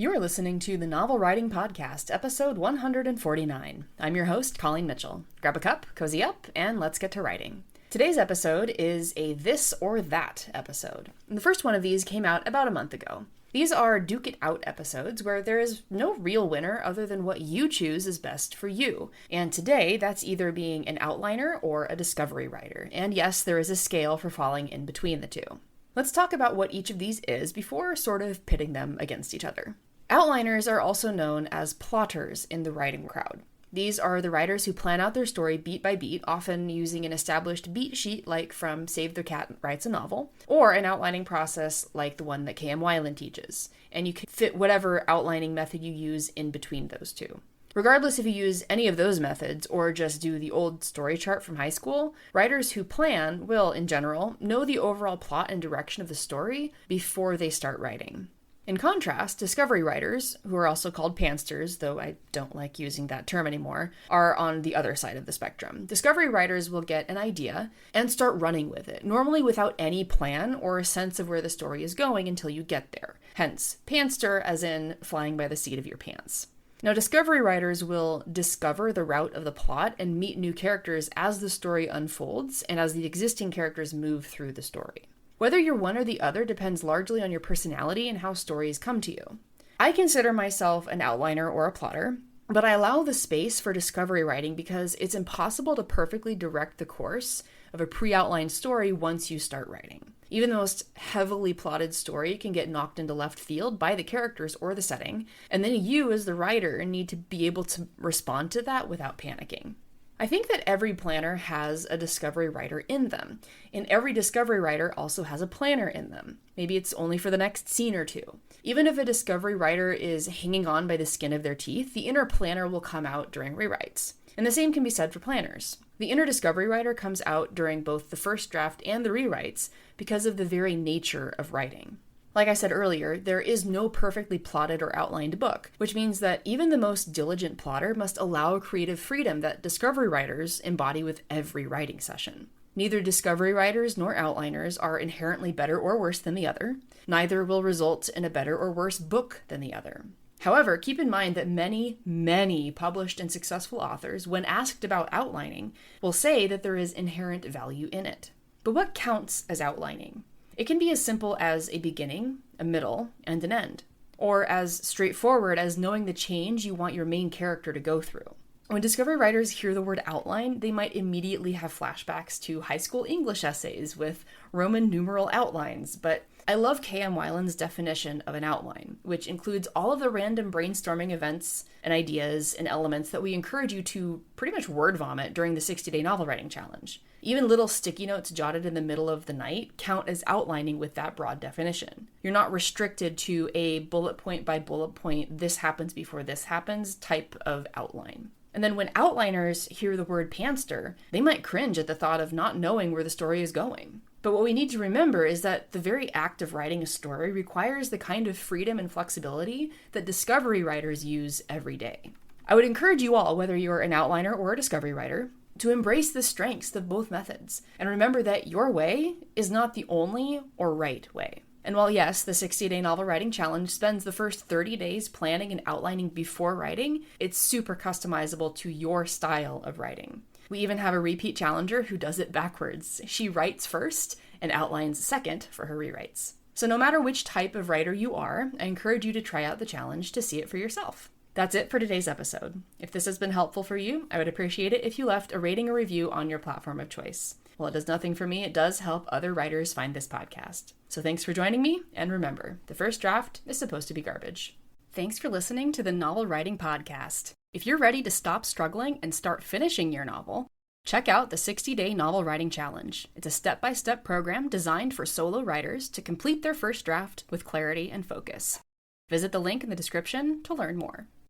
You are listening to the Novel Writing Podcast, episode 149. I'm your host, Colleen Mitchell. Grab a cup, cozy up, and let's get to writing. Today's episode is a This or That episode. And the first one of these came out about a month ago. These are Duke It Out episodes where there is no real winner other than what you choose is best for you. And today, that's either being an outliner or a discovery writer. And yes, there is a scale for falling in between the two. Let's talk about what each of these is before sort of pitting them against each other. Outliners are also known as plotters in the writing crowd. These are the writers who plan out their story beat by beat, often using an established beat sheet like from Save the Cat Writes a Novel, or an outlining process like the one that K.M. Weiland teaches, and you can fit whatever outlining method you use in between those two. Regardless if you use any of those methods or just do the old story chart from high school, writers who plan will, in general, know the overall plot and direction of the story before they start writing. In contrast, discovery writers, who are also called pantsters, though I don't like using that term anymore, are on the other side of the spectrum. Discovery writers will get an idea and start running with it, normally without any plan or a sense of where the story is going until you get there. Hence, pantster as in flying by the seat of your pants. Now, discovery writers will discover the route of the plot and meet new characters as the story unfolds and as the existing characters move through the story. Whether you're one or the other depends largely on your personality and how stories come to you. I consider myself an outliner or a plotter, but I allow the space for discovery writing because it's impossible to perfectly direct the course of a pre-outlined story once you start writing. Even the most heavily plotted story can get knocked into left field by the characters or the setting, and then you as the writer need to be able to respond to that without panicking. I think that every planner has a discovery writer in them, and every discovery writer also has a planner in them. Maybe it's only for the next scene or two. Even if a discovery writer is hanging on by the skin of their teeth, the inner planner will come out during rewrites. And the same can be said for planners. The inner discovery writer comes out during both the first draft and the rewrites because of the very nature of writing. Like I said earlier, there is no perfectly plotted or outlined book, which means that even the most diligent plotter must allow creative freedom that discovery writers embody with every writing session. Neither discovery writers nor outliners are inherently better or worse than the other. Neither will result in a better or worse book than the other. However, keep in mind that many published and successful authors, when asked about outlining, will say that there is inherent value in it. But what counts as outlining? It can be as simple as a beginning, a middle, and an end, or as straightforward as knowing the change you want your main character to go through. When discovery writers hear the word outline, they might immediately have flashbacks to high school English essays with Roman numeral outlines, but I love K.M. Weiland's definition of an outline, which includes all of the random brainstorming events and ideas and elements that we encourage you to pretty much word vomit during the 60-day novel writing challenge. Even little sticky notes jotted in the middle of the night count as outlining with that broad definition. You're not restricted to a bullet point by bullet point, this happens before this happens type of outline. And then when outliners hear the word pantster, they might cringe at the thought of not knowing where the story is going. But what we need to remember is that the very act of writing a story requires the kind of freedom and flexibility that discovery writers use every day. I would encourage you all, whether you're an outliner or a discovery writer, to embrace the strengths of both methods, and remember that your way is not the only or right way. And while yes, the 60-day novel writing challenge spends the first 30 days planning and outlining before writing, it's super customizable to your style of writing. We even have a repeat challenger who does it backwards. She writes first and outlines second for her rewrites. So no matter which type of writer you are, I encourage you to try out the challenge to see it for yourself. That's it for today's episode. If this has been helpful for you, I would appreciate it if you left a rating or review on your platform of choice. While it does nothing for me, it does help other writers find this podcast. So thanks for joining me, and remember, the first draft is supposed to be garbage. Thanks for listening to the Novel Writing Podcast. If you're ready to stop struggling and start finishing your novel, check out the 60-day Novel Writing Challenge. It's a step-by-step program designed for solo writers to complete their first draft with clarity and focus. Visit the link in the description to learn more.